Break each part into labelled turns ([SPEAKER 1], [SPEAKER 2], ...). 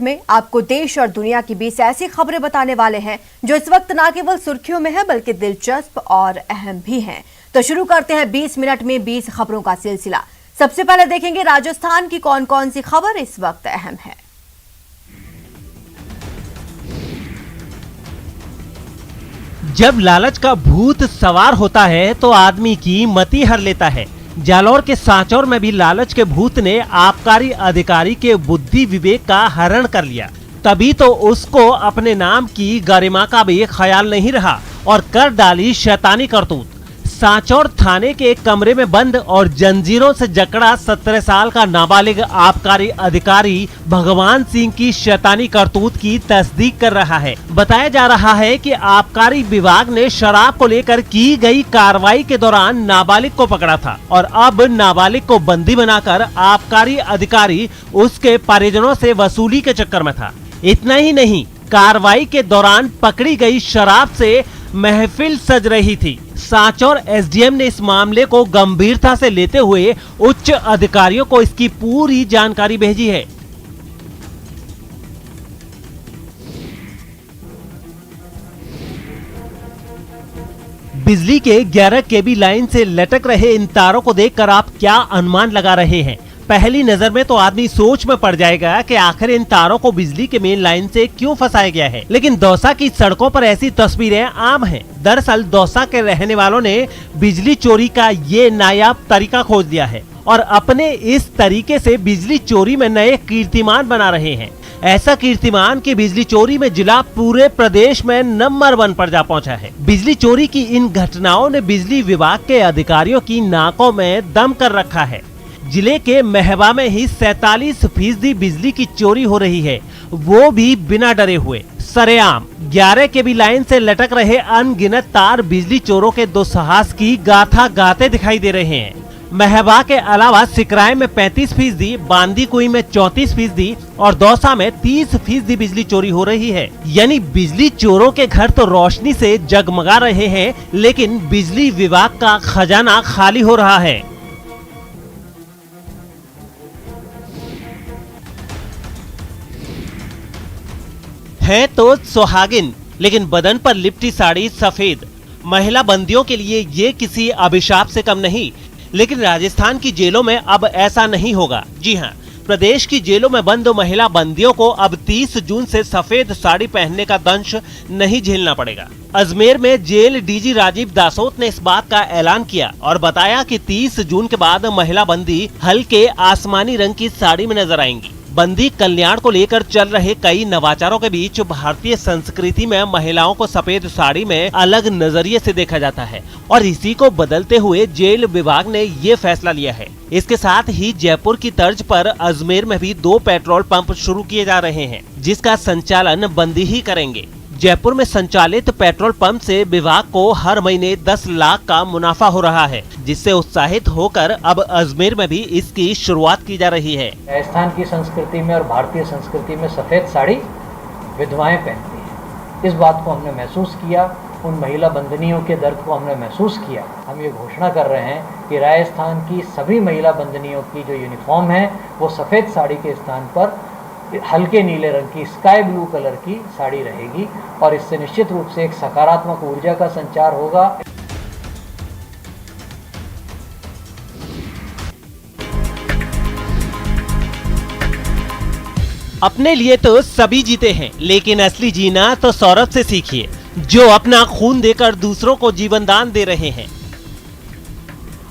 [SPEAKER 1] में आपको देश और दुनिया की 20 ऐसी खबरें बताने वाले हैं जो इस वक्त न केवल सुर्खियों में है बल्कि दिलचस्प और अहम भी हैं। तो शुरू करते हैं 20 मिनट में 20 खबरों का सिलसिला। सबसे पहले देखेंगे राजस्थान की कौन कौन सी खबर इस वक्त अहम है।
[SPEAKER 2] जब लालच का भूत सवार होता है तो आदमी की मति हर लेता है। जालौर के सांचौर में भी लालच के भूत ने आबकारी अधिकारी के बुद्धि विवेक का हरण कर लिया। तभी तो उसको अपने नाम की गरिमा का भी ख्याल नहीं रहा और कर डाली शैतानी करतूत। सांचौर थाने के एक कमरे में बंद और जंजीरों से जकड़ा 17 साल का नाबालिग आबकारी अधिकारी भगवान सिंह की शैतानी करतूत की तस्दीक कर रहा है। बताया जा रहा है कि आबकारी विभाग ने शराब को लेकर की गई कार्रवाई के दौरान नाबालिग को पकड़ा था और अब नाबालिग को बंदी बनाकर आबकारी अधिकारी उसके परिजनों से वसूली के चक्कर में था। इतना ही नहीं, कार्रवाई के दौरान पकड़ी गई शराब से महफिल सज रही थी। सांचौर एसडीएम ने इस मामले को गंभीरता से लेते हुए उच्च अधिकारियों को इसकी पूरी जानकारी भेजी है। बिजली के 11 केबी लाइन से लटक रहे इन तारों को देखकर आप क्या अनुमान लगा रहे हैं? पहली नजर में तो आदमी सोच में पड़ जाएगा कि आखिर इन तारों को बिजली के मेन लाइन से क्यों फंसाया गया है। लेकिन दौसा की सड़कों पर ऐसी तस्वीरें आम हैं। दरअसल दौसा के रहने वालों ने बिजली चोरी का ये नायाब तरीका खोज लिया है और अपने इस तरीके से बिजली चोरी में नए कीर्तिमान बना रहे हैं। ऐसा कीर्तिमान कि बिजली चोरी में जिला पूरे प्रदेश में नंबर 1 पर जा पहुंचा है। बिजली चोरी की इन घटनाओं ने बिजली विभाग के अधिकारियों की नाकों में दम कर रखा है। जिले के महबा में ही 47% बिजली की चोरी हो रही है, वो भी बिना डरे हुए सरेआम। 11 केबी लाइन से लटक रहे अनगिनत तार बिजली चोरों के दुस्साहस की गाथा गाते दिखाई दे रहे हैं। महबा के अलावा सिकराय में 35%, बांदीकुई में 34% और दौसा में 30% बिजली चोरी हो रही है। यानी बिजली चोरों के घर तो रोशनी से जगमगा रहे हैं, लेकिन बिजली विभाग का खजाना खाली हो रहा है। है तो सुहागिन, लेकिन बदन पर लिपटी साड़ी सफेद। महिला बंदियों के लिए ये किसी अभिशाप से कम नहीं, लेकिन राजस्थान की जेलों में अब ऐसा नहीं होगा। जी हाँ, प्रदेश की जेलों में बंद महिला बंदियों को अब 30 जून से सफेद साड़ी पहनने का दंश नहीं झेलना पड़ेगा। अजमेर में जेल डीजी राजीव दासोत ने इस बात का ऐलान किया और बताया कि 30 जून के बाद महिला बंदी हल्के आसमानी रंग की साड़ी में नजर आएंगी। बंदी कल्याण को लेकर चल रहे कई नवाचारों के बीच भारतीय संस्कृति में महिलाओं को सफेद साड़ी में अलग नजरिए से देखा जाता है और इसी को बदलते हुए जेल विभाग ने ये फैसला लिया है। इसके साथ ही जयपुर की तर्ज पर अजमेर में भी 2 पेट्रोल पंप शुरू किए जा रहे हैं, जिसका संचालन बंदी ही करेंगे। जयपुर में संचालित पेट्रोल पंप से विभाग को हर महीने 10 लाख का मुनाफा हो रहा है, जिससे उत्साहित होकर अब अजमेर में भी इसकी शुरुआत की जा रही है।
[SPEAKER 3] राजस्थान की संस्कृति में और भारतीय संस्कृति में सफेद साड़ी विधवाएं पहनती हैं। इस बात को हमने महसूस किया, उन महिला बंदनियों के दर्द को हमने महसूस किया। हम ये घोषणा कर रहे हैं कि राजस्थान की सभी महिला बंदनियों की जो यूनिफॉर्म है वो सफेद साड़ी के स्थान पर हल्के नीले रंग की स्काई ब्लू कलर की साड़ी रहेगी और इससे निश्चित रूप से एक सकारात्मक ऊर्जा का संचार होगा।
[SPEAKER 2] अपने लिए तो सभी जीते हैं, लेकिन असली जीना तो सौरभ से सीखिए, जो अपना खून देकर दूसरों को जीवन दान दे रहे हैं।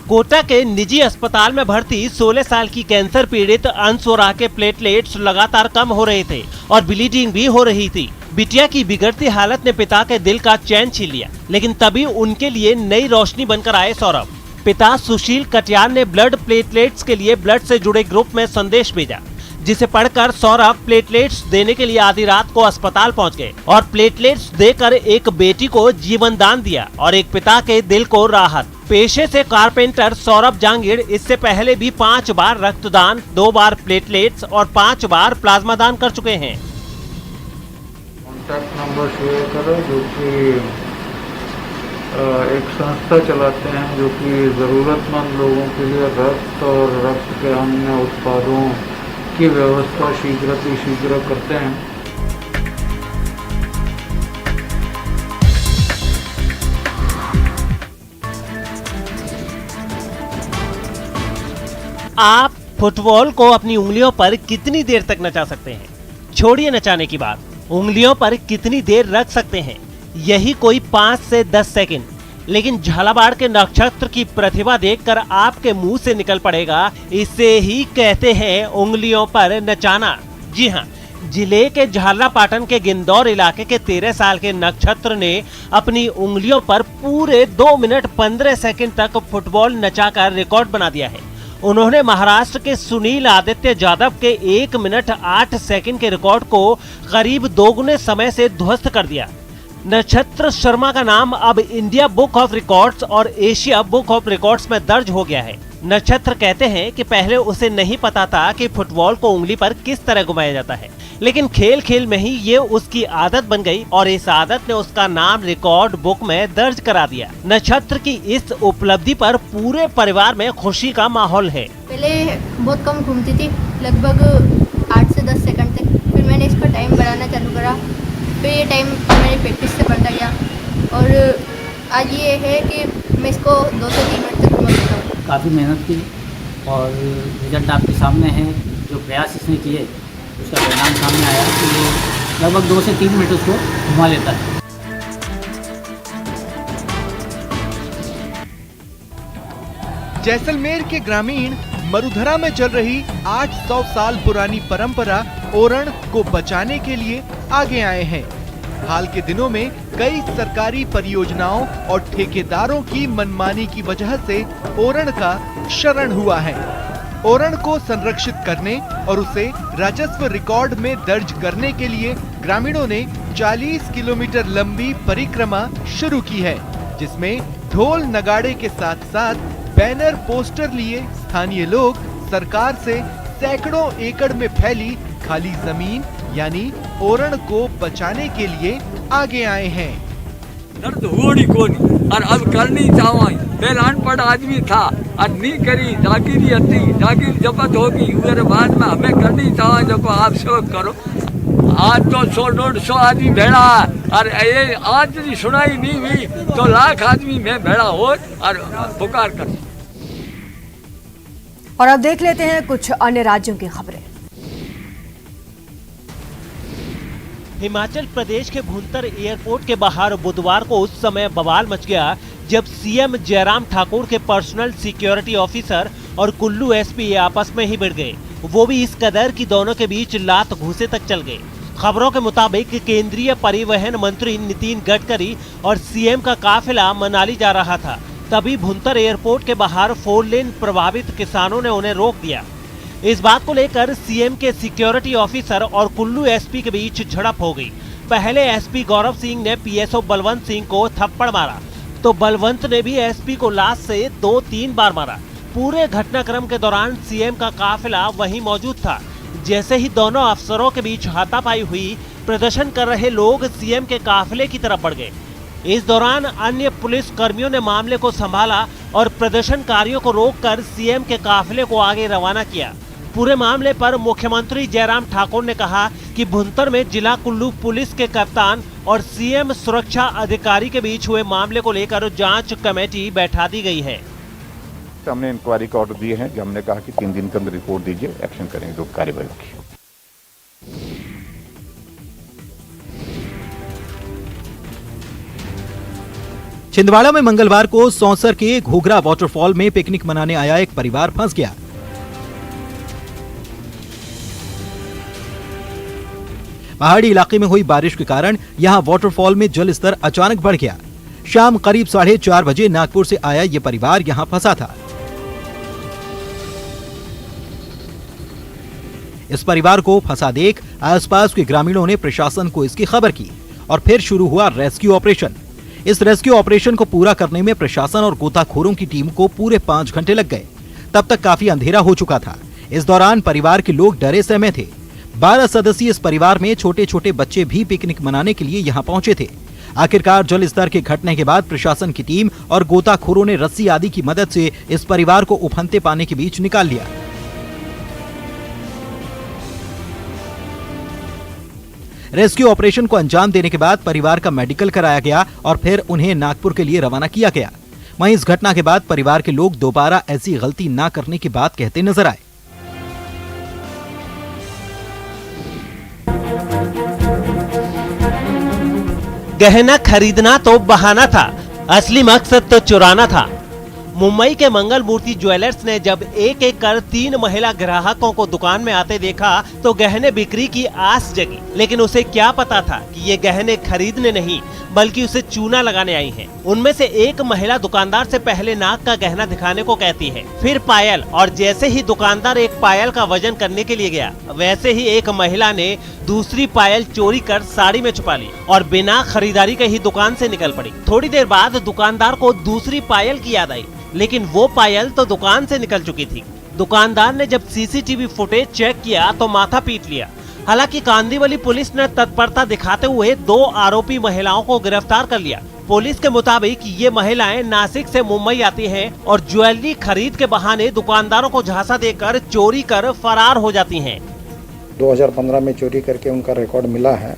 [SPEAKER 2] कोटा के निजी अस्पताल में भर्ती 16 साल की कैंसर पीड़ित अंशोरा के प्लेटलेट्स लगातार कम हो रहे थे और ब्लीडिंग भी हो रही थी। बिटिया की बिगड़ती हालत ने पिता के दिल का चैन छीन लिया, लेकिन तभी उनके लिए नई रोशनी बनकर आए सौरभ। पिता सुशील कटियार ने ब्लड प्लेटलेट्स के लिए ब्लड से जुड़े ग्रुप में संदेश भेजा, जिसे पढ़कर सौरभ प्लेटलेट्स देने के लिए आधी रात को अस्पताल पहुंच गए और प्लेटलेट्स देकर एक बेटी को जीवन दान दिया और एक पिता के दिल को राहत। पेशे से कारपेंटर सौरभ जांगीर इससे पहले भी 5 बार रक्तदान, 2 बार प्लेटलेट्स और 5 बार प्लाज्मा दान कर चुके हैं।
[SPEAKER 4] कॉन्टैक्ट नंबर शेयर करो, जो कि एक संस्था चलाते हैं जो कि ज़रूरतमंद लोगों के लिए रक्त और रक्त के अन्य उत्पादों इसकी व्यवस्था शीघ्र करते हैं।
[SPEAKER 2] आप फुटबॉल को अपनी उंगलियों पर कितनी देर तक नचा सकते हैं? छोड़िए नचाने की बात, उंगलियों पर कितनी देर रख सकते हैं? यही कोई 5 से 10 सेकंड। लेकिन झालावाड़ के नक्षत्र की प्रतिभा देखकर आपके मुंह से निकल पड़ेगा, इसे ही कहते हैं उंगलियों पर नचाना। जी हाँ, जिले के झालरापाटन के गिंदौर इलाके के 13 साल के नक्षत्र ने अपनी उंगलियों पर पूरे 2 मिनट 15 सेकंड तक फुटबॉल नचाकर रिकॉर्ड बना दिया है। उन्होंने महाराष्ट्र के सुनील आदित्य जादव के 1 मिनट 8 सेकंड के रिकॉर्ड को करीब दोगुने समय से ध्वस्त कर दिया। नक्षत्र शर्मा का नाम अब इंडिया बुक ऑफ रिकॉर्ड्स और एशिया बुक ऑफ रिकॉर्ड्स में दर्ज हो गया है। नक्षत्र कहते हैं कि पहले उसे नहीं पता था कि फुटबॉल को उंगली पर किस तरह घुमाया जाता है, लेकिन खेल खेल में ही ये उसकी आदत बन गई और इस आदत ने उसका नाम रिकॉर्ड बुक में दर्ज करा दिया। नक्षत्र की इस उपलब्धि पर पूरे परिवार में खुशी का माहौल है।
[SPEAKER 5] पहले बहुत कम घूमती थी, लगभग 8 से 10 सेकंड तक। फिर मैंने इसका टाइम बढ़ाना चालू करा, फिर ये टाइम मेरी प्रैक्टिस से बढ़ता गया और आज ये है कि मैं इसको 2 से 3 मिनट तक घुमा सकता हूँ।
[SPEAKER 6] काफ़ी मेहनत की और रिजल्ट आपके सामने है। जो प्रयास इसने किए उसका परिणाम सामने आया कि ये लगभग 2 से 3 मिनट उसको घुमा लेता है।
[SPEAKER 7] जैसलमेर के ग्रामीण मरुधरा में चल रही 800 साल पुरानी परंपरा ओरण को बचाने के लिए आगे आए हैं। हाल के दिनों में कई सरकारी परियोजनाओं और ठेकेदारों की मनमानी की वजह से ओरण का क्षरण हुआ है। ओरण को संरक्षित करने और उसे राजस्व रिकॉर्ड में दर्ज करने के लिए ग्रामीणों ने 40 किलोमीटर लंबी परिक्रमा शुरू की है, जिसमें ढोल नगाड़े के साथ साथ बैनर पोस्टर लिए स्थानीय लोग सरकार से सैकड़ों एकड़ में फैली खाली जमीन यानी ओरण को बचाने के लिए आगे आए हैं।
[SPEAKER 8] दर्द हुई कोनी और अब करनी चाहवा। पहले अनपढ़ आदमी था और नहीं करी, जागीरी हती, जागीर जबत होगी मेरे बाद में हमें करनी चाहवा जब आप सब करो। आज तो 100-150 आदमी भेड़ा और ये आज नहीं सुनाई नहीं हुई तो लाख आदमी में भेड़ा हो और पुकार कर।
[SPEAKER 1] और अब देख लेते हैं कुछ अन्य राज्यों की खबरें।
[SPEAKER 2] हिमाचल प्रदेश के भुंतर एयरपोर्ट के बाहर बुधवार को उस समय बवाल मच गया जब सीएम जयराम ठाकुर के पर्सनल सिक्योरिटी ऑफिसर और कुल्लू एसपी आपस में ही भिड़ गए, वो भी इस कदर कि दोनों के बीच लात घूंसे तक चल गए। खबरों के मुताबिक केंद्रीय परिवहन मंत्री नितिन गडकरी और सीएम का काफिला मनाली जा रहा था, तभी भुंतर एयरपोर्ट के बाहर 4 लेन प्रभावित किसानों ने उन्हें रोक दिया। इस बात को लेकर सीएम के सिक्योरिटी ऑफिसर और कुल्लू एसपी के बीच झड़प हो गई। पहले एसपी गौरव सिंह ने पीएसओ बलवंत सिंह को थप्पड़ मारा तो बलवंत ने भी एसपी को लात से 2-3 बार मारा। पूरे घटनाक्रम के दौरान सीएम का काफिला वहीं मौजूद था। जैसे ही दोनों अफसरों के बीच हाथापाई हुई, प्रदर्शन कर रहे लोग सीएम के काफिले की तरफ बढ़ गए। इस दौरान अन्य पुलिस कर्मियों ने मामले को संभाला और प्रदर्शनकारियों को रोककर सीएम के काफिले को आगे रवाना किया। पूरे मामले पर मुख्यमंत्री जयराम ठाकुर ने कहा कि भुंतर में जिला कुल्लू पुलिस के कप्तान और सीएम सुरक्षा अधिकारी के बीच हुए मामले को लेकर जांच कमेटी बैठा दी गई है।
[SPEAKER 9] हमने इंक्वायरी का ऑर्डर दिए हैं कि हमने कहा कि 3 दिन के अंदर रिपोर्ट दीजिए, एक्शन करेंगे जो कार्रवाई होगी।
[SPEAKER 10] छिंदवाड़ा में मंगलवार को सौंसर के घोघरा वाटरफॉल में पिकनिक मनाने आया एक परिवार फंस गया। पहाड़ी इलाके में हुई बारिश के कारण यहां वाटरफॉल में जल स्तर अचानक बढ़ गया। शाम करीब 4:30 बजे नागपुर से आया ये परिवार यहां फंसा था। इस परिवार को फंसा देख आसपास के ग्रामीणों ने प्रशासन को इसकी खबर की और फिर शुरू हुआ रेस्क्यू ऑपरेशन। इस रेस्क्यू ऑपरेशन को पूरा करने में प्रशासन और गोताखोरों की टीम को पूरे 5 घंटे लग गए। तब तक काफी अंधेरा हो चुका था। इस दौरान परिवार के लोग डरे सहमे थे। 12 सदस्यीय इस परिवार में छोटे छोटे बच्चे भी पिकनिक मनाने के लिए यहाँ पहुंचे थे। आखिरकार जल स्तर के घटने के बाद प्रशासन की टीम और गोताखोरों ने रस्सी आदि की मदद से इस परिवार को उफनते पानी के बीच निकाल लिया। रेस्क्यू ऑपरेशन को अंजाम देने के बाद परिवार का मेडिकल कराया गया और फिर उन्हें नागपुर के लिए रवाना किया गया। वहीं इस घटना के बाद परिवार के लोग दोबारा ऐसी गलती ना करने की बात कहते नजर आए।
[SPEAKER 2] गहना खरीदना तो बहाना था, असली मकसद तो चुराना था। मुंबई के मंगल मूर्ति ज्वेलर्स ने जब एक एक कर 3 महिला ग्राहकों को दुकान में आते देखा तो गहने बिक्री की आस जगी, लेकिन उसे क्या पता था कि ये गहने खरीदने नहीं बल्कि उसे चूना लगाने आई हैं। उनमें से एक महिला दुकानदार से पहले नाक का गहना दिखाने को कहती है, फिर पायल, और जैसे ही दुकानदार एक पायल का वजन करने के लिए गया वैसे ही एक महिला ने दूसरी पायल चोरी कर साड़ी में छुपा ली और बिना खरीदारी के ही दुकान से निकल पड़ी। थोड़ी देर बाद दुकानदार को दूसरी पायल की याद आई, लेकिन वो पायल तो दुकान से निकल चुकी थी। दुकानदार ने जब सीसीटीवी फुटेज चेक किया तो माथा पीट लिया। हालांकि कांदिवली पुलिस ने तत्परता दिखाते हुए 2 आरोपी महिलाओं को गिरफ्तार कर लिया। पुलिस के मुताबिक ये महिलाएं नासिक से मुंबई आती हैं और ज्वेलरी खरीद के बहाने दुकानदारों को झांसा देकर चोरी कर फरार हो जाती हैं।
[SPEAKER 11] 2015 में चोरी करके उनका रिकॉर्ड मिला है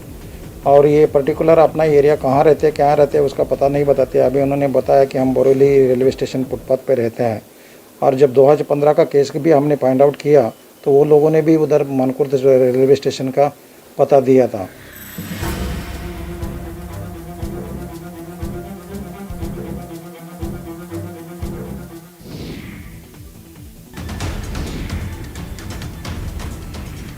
[SPEAKER 11] और ये पर्टिकुलर अपना एरिया कहाँ रहते क्या रहते उसका पता नहीं बताते। अभी उन्होंने बताया कि हम बोरेली रेलवे स्टेशन फुटपाथ पे रहते हैं और जब 2015 का केस भी हमने फाइंड आउट किया तो वो लोगों ने भी उधर मानकुर्द रेलवे स्टेशन का पता दिया था।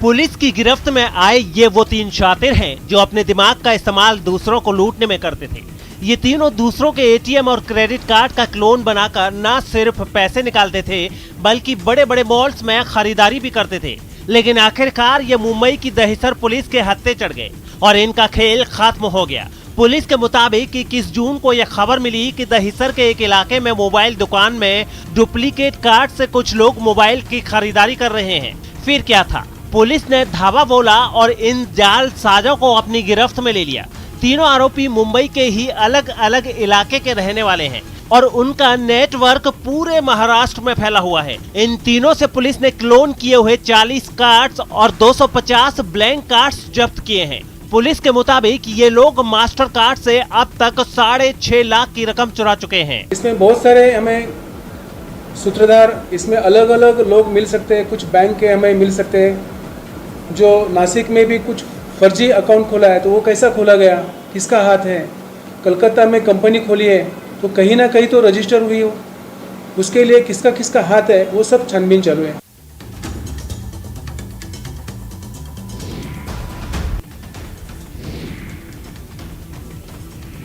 [SPEAKER 2] पुलिस की गिरफ्त में आए ये वो 3 शातिर हैं जो अपने दिमाग का इस्तेमाल दूसरों को लूटने में करते थे। ये तीनों दूसरों के एटीएम और क्रेडिट कार्ड का क्लोन बनाकर न सिर्फ पैसे निकालते थे बल्कि बड़े बड़े मॉल्स में खरीदारी भी करते थे। लेकिन आखिरकार ये मुंबई की दहिसर पुलिस के हत्थे चढ़ गए और इनका खेल खत्म हो गया। पुलिस के मुताबिक 21 जून को यह खबर मिली कि दहिसर के एक इलाके में मोबाइल दुकान में डुप्लीकेट कार्ड से कुछ लोग मोबाइल की खरीदारी कर रहे हैं। फिर क्या था, पुलिस ने धावा बोला और इन जालसाजों को अपनी गिरफ्त में ले लिया। तीनों आरोपी मुंबई के ही अलग अलग इलाके के रहने वाले हैं और उनका नेटवर्क पूरे महाराष्ट्र में फैला हुआ है। इन तीनों से पुलिस ने क्लोन किए हुए 40 कार्ड्स और 250 ब्लैंक कार्ड्स जब्त किए हैं। पुलिस के मुताबिक ये लोग मास्टर कार्ड से अब तक 6.5 लाख की रकम चुरा चुके हैं।
[SPEAKER 12] इसमें बहुत सारे हमें सूत्रधार, इसमें अलग अलग लोग मिल सकते हैं। कुछ बैंक के हमें मिल सकते हैं। जो नासिक में भी कुछ फर्जी अकाउंट खोला है तो वो कैसा खोला गया, किसका हाथ है। कलकत्ता में कंपनी खोली है तो कहीं ना कहीं तो रजिस्टर हुई हो, उसके लिए किसका किसका हाथ है वो सब छानबीन चालू है।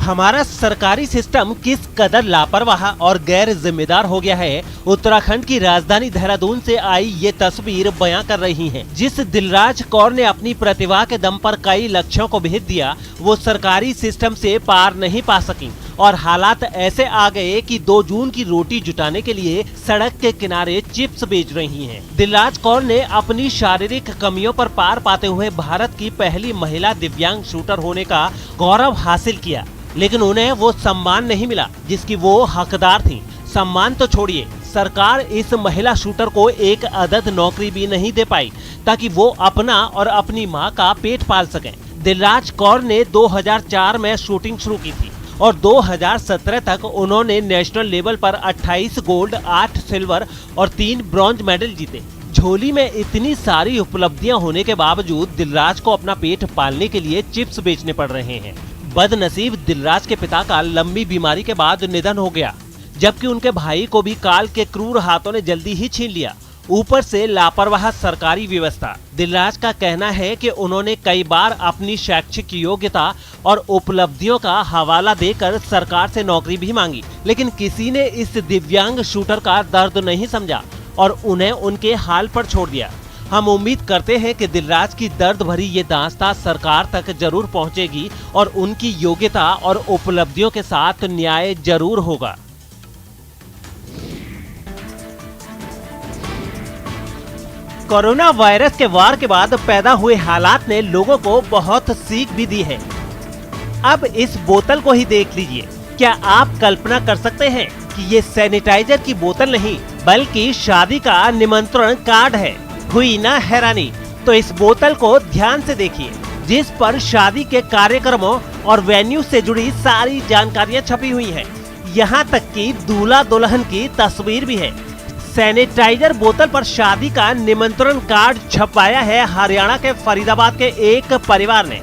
[SPEAKER 2] हमारा सरकारी सिस्टम किस कदर लापरवाह और गैर जिम्मेदार हो गया है, उत्तराखंड की राजधानी देहरादून से आई ये तस्वीर बयां कर रही है। जिस दिलराज कौर ने अपनी प्रतिभा के दम पर कई लक्ष्यों को भेद दिया, वो सरकारी सिस्टम से पार नहीं पा सकी और हालात ऐसे आ गए कि 2 जून की रोटी जुटाने के लिए सड़क के किनारे चिप्स बेच रही हैं। दिलराज कौर ने अपनी शारीरिक कमियों पर पार पाते हुए भारत की पहली महिला दिव्यांग शूटर होने का गौरव हासिल किया, लेकिन उन्हें वो सम्मान नहीं मिला जिसकी वो हकदार थी। सम्मान तो छोड़िए, सरकार इस महिला शूटर को एक अदद नौकरी भी नहीं दे पाई ताकि वो अपना और अपनी मां का पेट पाल सकें। दिलराज कौर ने 2004 में शूटिंग शुरू की थी और 2017 तक उन्होंने नेशनल लेवल पर 28 गोल्ड, 8 सिल्वर और 3 ब्रॉन्ज मेडल जीते। झोली में इतनी सारी उपलब्धियां होने के बावजूद दिलराज को अपना पेट पालने के लिए चिप्स बेचने पड़ रहे हैं। बदनसीब दिलराज के पिता का लंबी बीमारी के बाद निधन हो गया, जबकि उनके भाई को भी काल के क्रूर हाथों ने जल्दी ही छीन लिया। ऊपर से लापरवाह सरकारी व्यवस्था। दिलराज का कहना है कि उन्होंने कई बार अपनी शैक्षिक योग्यता और उपलब्धियों का हवाला देकर सरकार से नौकरी भी मांगी, लेकिन किसी ने इस दिव्यांग शूटर का दर्द नहीं समझा और उन्हें उनके हाल पर छोड़ दिया। हम उम्मीद करते हैं कि दिलराज की दर्द भरी ये दास्तां सरकार तक जरूर पहुंचेगी और उनकी योग्यता और उपलब्धियों के साथ न्याय जरूर होगा। कोरोना वायरस के वार के बाद पैदा हुए हालात ने लोगों को बहुत सीख भी दी है। अब इस बोतल को ही देख लीजिए। क्या आप कल्पना कर सकते हैं कि ये सैनिटाइजर की बोतल नहीं बल्कि शादी का निमंत्रण कार्ड है? हुई ना हैरानी? तो इस बोतल को ध्यान से देखिए। जिस पर शादी के कार्यक्रमों और वेन्यू से जुड़ी सारी जानकारियां छपी हुई हैं। यहाँ तक कि दूल्हा दुल्हन की तस्वीर भी है। सैनिटाइजर बोतल पर शादी का निमंत्रण कार्ड छपवाया है हरियाणा के फरीदाबाद के एक परिवार ने।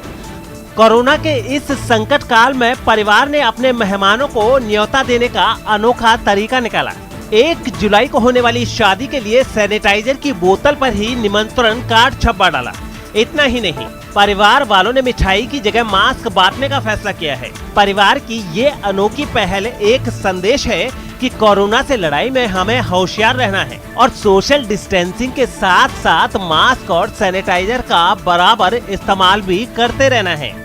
[SPEAKER 2] कोरोना के इस संकट काल में परिवार ने अपने मेहमानों को न्योता देने का अनोखा तरीका निकाला। 1 जुलाई को होने वाली शादी के लिए सैनिटाइजर की बोतल पर ही निमंत्रण कार्ड छपवा डाला। इतना ही नहीं, परिवार वालों ने मिठाई की जगह मास्क बांटने का फैसला किया है। परिवार की ये अनोखी पहल एक संदेश है कि कोरोना से लड़ाई में हमें होशियार रहना है और सोशल डिस्टेंसिंग के साथ साथ मास्क और सैनिटाइजर का बराबर इस्तेमाल भी करते रहना है।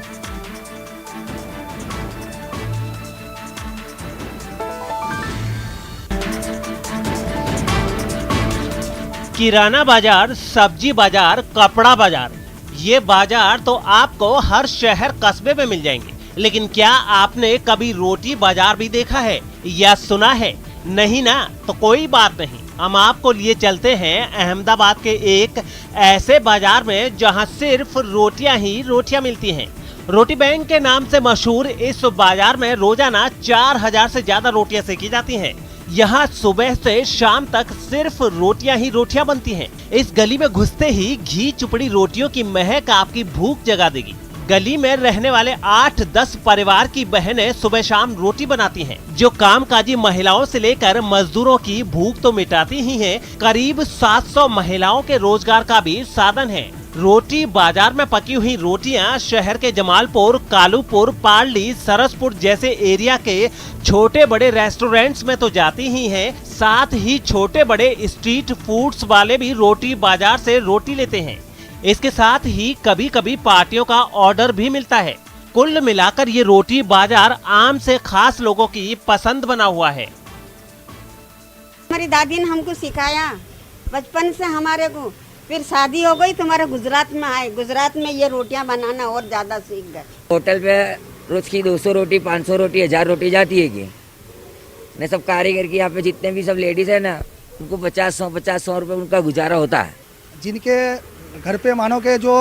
[SPEAKER 2] किराना बाजार, सब्जी बाजार, कपड़ा बाजार, ये बाजार तो आपको हर शहर कस्बे में मिल जाएंगे। लेकिन क्या आपने कभी रोटी बाजार भी देखा है या सुना है? नहीं ना, तो कोई बात नहीं, हम आपको लिए चलते हैं अहमदाबाद के एक ऐसे बाजार में जहां सिर्फ रोटियां ही रोटियां मिलती हैं। रोटी बैंक के नाम से मशहूर इस बाजार में रोजाना 4000 से ज्यादा रोटियां सेकी जाती हैं। यहाँ सुबह से शाम तक सिर्फ रोटियां ही रोटियां बनती हैं। इस गली में घुसते ही घी चुपड़ी रोटियों की महक आपकी भूख जगा देगी। गली में रहने वाले 8-10 परिवार की बहनें सुबह शाम रोटी बनाती हैं, जो कामकाजी महिलाओं से लेकर मजदूरों की भूख तो मिटाती ही हैं, करीब 700 महिलाओं के रोजगार का भी साधन है। रोटी बाजार में पकी हुई रोटियां शहर के जमालपुर, कालूपुर, पारली, सरसपुर जैसे एरिया के छोटे बड़े रेस्टोरेंट्स में तो जाती ही हैं, साथ ही छोटे बड़े स्ट्रीट फूड्स वाले भी रोटी बाजार से रोटी लेते हैं। इसके साथ ही कभी कभी पार्टियों का ऑर्डर भी मिलता है। कुल मिलाकर ये रोटी बाजार आम से खास लोगों की पसंद बना हुआ है।
[SPEAKER 13] हमारी दादी ने हमको सिखाया बचपन से हमारे को, फिर शादी हो गई तो हमारा गुजरात में आए, गुजरात में ये रोटियां बनाना और ज्यादा सीख गए।
[SPEAKER 14] होटल पे रोज की 200 रोटी, 500 रोटी, 1000 रोटी जाती है कि ने सब कारीगर की यहाँ पे जितने भी सब लेडीज है ना, उनको 50-100 रुपये उनका गुजारा होता है।
[SPEAKER 15] जिनके घर पे मानो के जो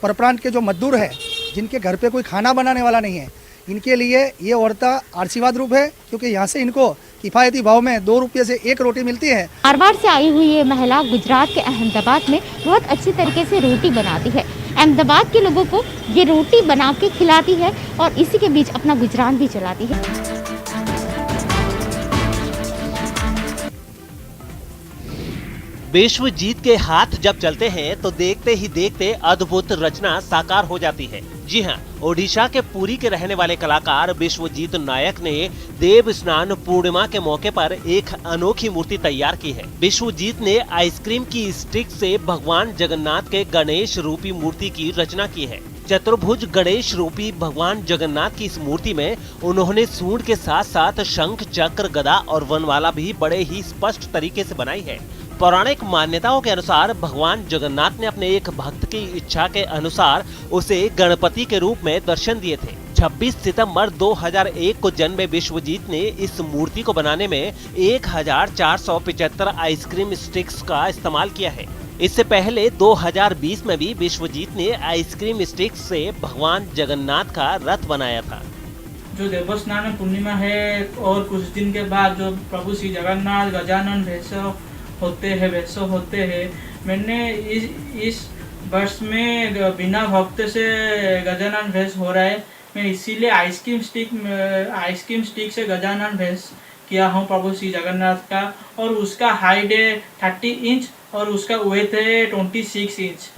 [SPEAKER 15] परप्रांत के जो मजदूर है, जिनके घर पे कोई खाना बनाने वाला नहीं है, इनके लिए ये औरता आशीर्वाद रूप है, क्योंकि यहाँ से इनको किफायती भाव में 2 रुपये से 1 रोटी मिलती है।
[SPEAKER 16] मारवाड़ से आई हुई ये महिला गुजरात के अहमदाबाद में बहुत अच्छी तरीके से रोटी बनाती है। अहमदाबाद के लोगों को ये रोटी बना के खिलाती है और इसी के बीच अपना गुजरान भी चलाती है।
[SPEAKER 2] विश्व जीत के हाथ जब चलते हैं तो देखते ही देखते अद्भुत रचना साकार हो जाती है। जी हाँ, ओडिशा के पुरी के रहने वाले कलाकार विश्वजीत नायक ने देव स्नान पूर्णिमा के मौके पर एक अनोखी मूर्ति तैयार की है। विश्वजीत ने आइसक्रीम की स्टिक से भगवान जगन्नाथ के गणेश रूपी मूर्ति की रचना की है। चतुर्भुज गणेश रूपी भगवान जगन्नाथ की इस मूर्ति में उन्होंने सूंड के साथ साथ शंख, चक्र, गदा और वनमाला भी बड़े ही स्पष्ट तरीके से बनाई है। पौराणिक मान्यताओं के अनुसार भगवान जगन्नाथ ने अपने एक भक्त की इच्छा के अनुसार उसे गणपति के रूप में दर्शन दिए थे। 26 सितंबर 2001 को जन्मे विश्वजीत ने इस मूर्ति को बनाने में 1475 आइसक्रीम स्टिक्स का इस्तेमाल किया है। इससे पहले 2020 में भी विश्वजीत ने आइसक्रीम स्टिक्स से भगवान जगन्नाथ का रथ बनाया था।
[SPEAKER 17] जो देवस्नान पूर्णिमा है और कुछ दिन के बाद जो प्रभु श्री जगन्नाथ गजानन वैसव होते हैं, मैंने इस वर्ष में बिना भक्त से गजानन भेष हो रहा है, मैं इसीलिए आइसक्रीम स्टिक से गजानन भेष किया हूँ प्रभु श्री जगन्नाथ का। और उसका हाइट है 30 इंच और उसका वेट है 26 इंच।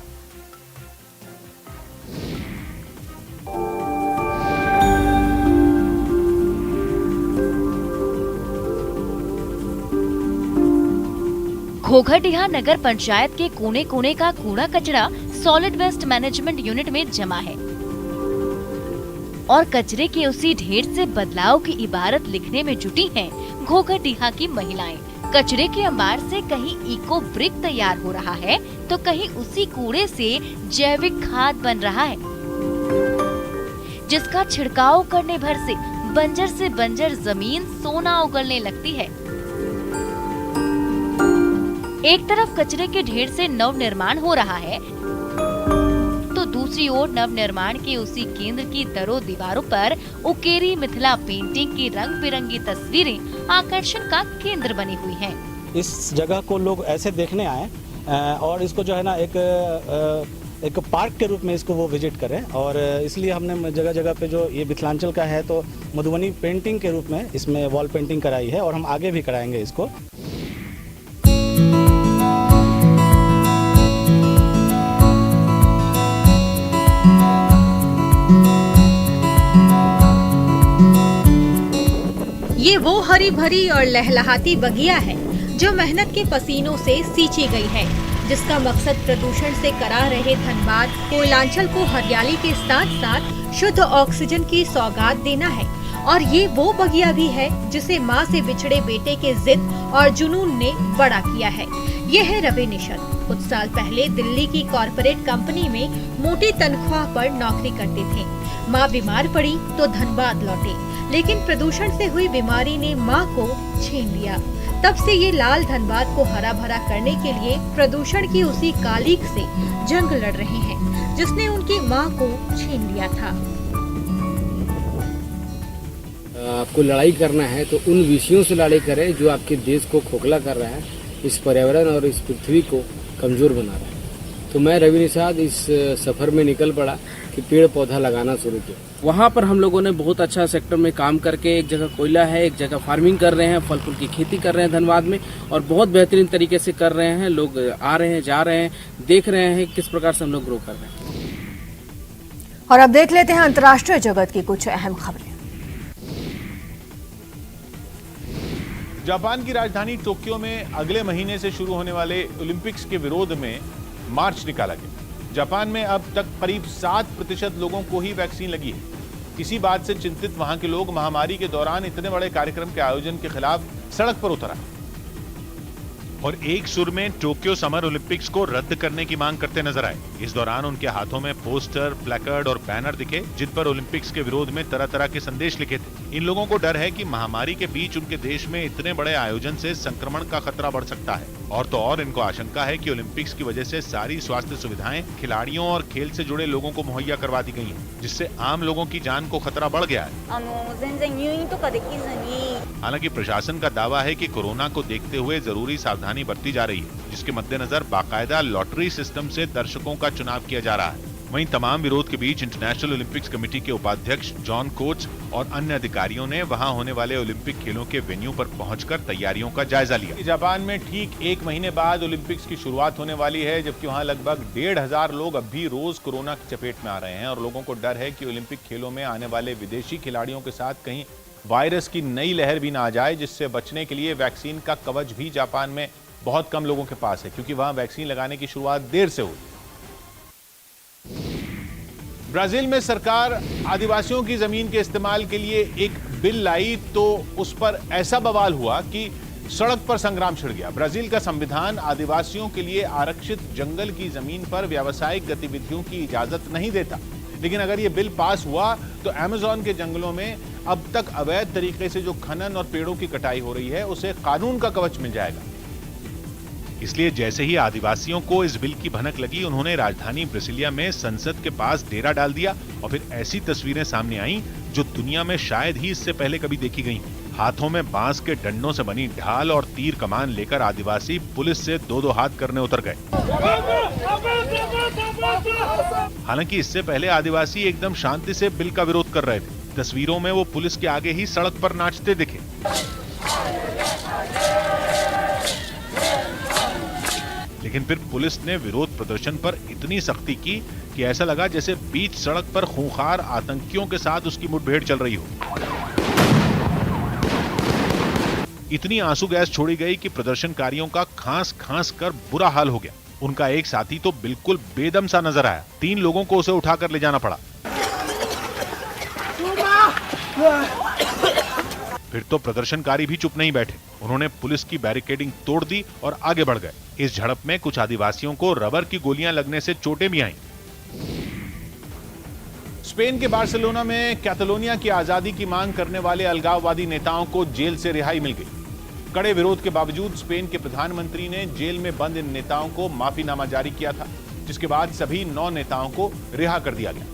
[SPEAKER 18] घोघाडीहा नगर पंचायत के कोने कोने का कूड़ा कचरा सॉलिड वेस्ट मैनेजमेंट यूनिट में जमा है और कचरे के उसी ढेर से बदलाव की इबारत लिखने में जुटी हैं घोघाडीहा की महिलाएं। कचरे के अंबार से कहीं इको ब्रिक तैयार हो रहा है तो कहीं उसी कूड़े से जैविक खाद बन रहा है, जिसका छिड़काव करने भर से बंजर जमीन सोना उगलने लगती है। एक तरफ कचरे के ढेर से नव निर्माण हो रहा है तो दूसरी दूसरी ओर नवनिर्माण के उसी केंद्र की दरों दीवारों पर उकेरी मिथिला पेंटिंग की रंग बिरंगी तस्वीरें आकर्षण का केंद्र बनी हुई हैं।
[SPEAKER 19] इस जगह को लोग ऐसे देखने आए और इसको जो है ना एक पार्क के रूप में इसको वो विजिट करें, और इसलिए हमने जगह जगह पे जो ये मिथिलांचल का है तो मधुबनी पेंटिंग के रूप में इसमें वॉल पेंटिंग कराई है, और हम आगे भी कराएंगे इसको।
[SPEAKER 20] ये वो हरी भरी और लहलहाती बगिया है जो मेहनत के पसीनों से सींची गई है, जिसका मकसद प्रदूषण से करा रहे धनबाद कोयलांचल को हरियाली के साथ साथ शुद्ध ऑक्सीजन की सौगात देना है। और ये वो बगिया भी है जिसे माँ से बिछड़े बेटे के जिद और जुनून ने बड़ा किया है। ये है रवि निषद। कुछ साल पहले दिल्ली की कॉरपोरेट कंपनी में मोटी तनख्वाह पर नौकरी करते थे। माँ बीमार पड़ी तो धनबाद लौटे, लेकिन प्रदूषण से हुई बीमारी ने माँ को छीन लिया। तब से ये लाल धनबाद को हरा भरा करने के लिए प्रदूषण की उसी कालिक से जंग लड़ रहे हैं, जिसने उनकी माँ को छीन लिया था।
[SPEAKER 21] आपको लड़ाई करना है तो उन विषयों से लड़ाई करें जो आपके देश को खोखला कर रहा है, इस पर्यावरण और इस पृथ्वी को कमजोर बना रहा है। तो मैं रवि निषाद इस सफर में निकल पड़ा कि पेड़ पौधा लगाना शुरू किया।
[SPEAKER 22] वहाँ पर हम लोगों ने बहुत अच्छा सेक्टर में काम करके, एक जगह कोयला है, एक जगह फार्मिंग कर रहे हैं, फल फूल की खेती कर रहे हैं धनबाद में, और बहुत बेहतरीन तरीके से कर रहे हैं। लोग आ रहे हैं, जा रहे हैं, देख रहे हैं किस प्रकार से हम लोग ग्रो कर रहे हैं।
[SPEAKER 1] और अब देख लेते हैं अंतर्राष्ट्रीय जगत की कुछ अहम खबरें।
[SPEAKER 23] जापान की राजधानी टोक्यो में अगले महीने से शुरू होने वाले ओलंपिक्स के विरोध में मार्च निकाला गया। जापान में अब तक करीब 7% लोगों को ही वैक्सीन लगी है। इसी बात से चिंतित वहां के लोग महामारी के दौरान इतने बड़े कार्यक्रम के आयोजन के खिलाफ सड़क पर उतर आए और एक सुर में टोक्यो समर ओलंपिक्स को रद्द करने की मांग करते नजर आए। इस दौरान उनके हाथों में पोस्टर, प्लेकार्ड और बैनर दिखे, जिन पर ओलंपिक्स के विरोध में तरह तरह के संदेश लिखे थे। इन लोगों को डर है कि महामारी के बीच उनके देश में इतने बड़े आयोजन से संक्रमण का खतरा बढ़ सकता है, और तो और इनको आशंका है कि ओलंपिक्स की वजह से सारी स्वास्थ्य सुविधाएं खिलाड़ियों और खेल से जुड़े लोगों को मुहैया करवा दी गई हैं, जिससे आम लोगों की जान को खतरा बढ़ गया है। हालांकि प्रशासन का दावा है कि कोरोना को देखते हुए जरूरी सावधानी बरती जा रही है, जिसके मद्देनजर बाकायदा लॉटरी सिस्टम से दर्शकों का चुनाव किया जा रहा है। वहीं तमाम विरोध के बीच इंटरनेशनल ओलंपिक्स कमेटी के उपाध्यक्ष जॉन कोच और अन्य अधिकारियों ने वहां होने वाले ओलंपिक खेलों के वेन्यू पर पहुंचकर तैयारियों का जायजा लिया। जापान में ठीक एक महीने बाद ओलंपिक्स की शुरुआत होने वाली है, जबकि वहां लगभग 1,500 लोग अब भी रोज कोरोना की चपेट में आ रहे हैं और लोगों को डर है कि ओलंपिक खेलों में आने वाले विदेशी खिलाड़ियों के साथ कहीं वायरस की नई लहर भी ना आ जाए, जिससे बचने के लिए वैक्सीन का कवच भी जापान में बहुत कम लोगों के पास है, क्योंकि वहां वैक्सीन लगाने की शुरुआत देर से हुई। ब्राजील में सरकार आदिवासियों की जमीन के इस्तेमाल के लिए एक बिल लाई तो उस पर ऐसा बवाल हुआ कि सड़क पर संग्राम छिड़ गया। ब्राजील का संविधान आदिवासियों के लिए आरक्षित जंगल की जमीन पर व्यावसायिक गतिविधियों की इजाजत नहीं देता, लेकिन अगर ये बिल पास हुआ तो अमेज़न के जंगलों में अब तक अवैध तरीके से जो खनन और पेड़ों की कटाई हो रही है उसे कानून का कवच मिल जाएगा। इसलिए जैसे ही आदिवासियों को इस बिल की भनक लगी, उन्होंने राजधानी ब्रासिलिया में संसद के पास डेरा डाल दिया और फिर ऐसी तस्वीरें सामने आईं जो दुनिया में शायद ही इससे पहले कभी देखी गई। हाथों में बांस के डंडों से बनी ढाल और तीर कमान लेकर आदिवासी पुलिस से दो हाथ करने उतर गए। हालांकि इससे पहले आदिवासी एकदम शांति से बिल का विरोध कर रहे थे। तस्वीरों में वो पुलिस के आगे ही सड़क पर नाचते दिखे। लेकिन फिर पुलिस ने विरोध प्रदर्शन पर इतनी सख्ती की कि ऐसा लगा जैसे बीच सड़क पर खूंखार आतंकियों के साथ उसकी मुठभेड़ चल रही हो। इतनी आंसू गैस छोड़ी गई कि प्रदर्शनकारियों का खांस खांस कर बुरा हाल हो गया। उनका एक साथी तो बिल्कुल बेदम सा नजर आया। 3 लोगों को उसे उठाकर ले जाना पड़ा। फिर तो प्रदर्शनकारी भी चुप नहीं बैठे। उन्होंने पुलिस की बैरिकेडिंग तोड़ दी और आगे बढ़ गए। इस झड़प में कुछ आदिवासियों को रबर की गोलियां लगने से चोटें भी आईं। स्पेन के बार्सिलोना में कैटलोनिया की आजादी की मांग करने वाले अलगाववादी नेताओं को जेल से रिहाई मिल गई। कड़े विरोध के बावजूद स्पेन के प्रधानमंत्री ने जेल में बंद इन नेताओं को माफीनामा जारी किया था, जिसके बाद सभी 9 नेताओं को रिहा कर दिया गया।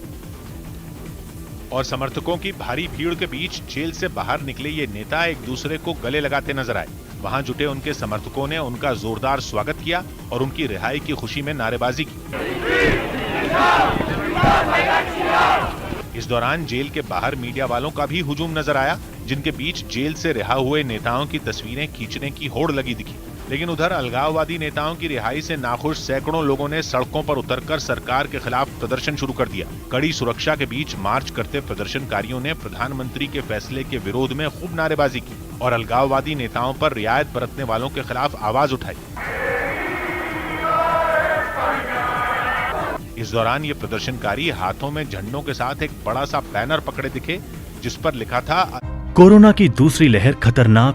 [SPEAKER 23] और समर्थकों की भारी भीड़ के बीच जेल से बाहर निकले ये नेता एक दूसरे को गले लगाते नजर आए। वहां जुटे उनके समर्थकों ने उनका जोरदार स्वागत किया और उनकी रिहाई की खुशी में नारेबाजी की। इस दौरान जेल के बाहर मीडिया वालों का भी हुजूम नजर आया, जिनके बीच जेल से रिहा हुए नेताओं की तस्वीरें खींचने की होड़ लगी दिखी। लेकिन उधर अलगाववादी नेताओं की रिहाई से नाखुश सैकड़ों लोगों ने सड़कों पर उतरकर सरकार के खिलाफ प्रदर्शन शुरू कर दिया। कड़ी सुरक्षा के बीच मार्च करते प्रदर्शनकारियों ने प्रधानमंत्री के फैसले के विरोध में खूब नारेबाजी की और अलगाववादी नेताओं पर रियायत बरतने वालों के खिलाफ आवाज उठाई। इस दौरान ये प्रदर्शनकारी हाथों में झंडों के साथ एक बड़ा सा बैनर पकड़े दिखे, जिस पर लिखा था,
[SPEAKER 3] कोरोना की दूसरी लहर खतरनाक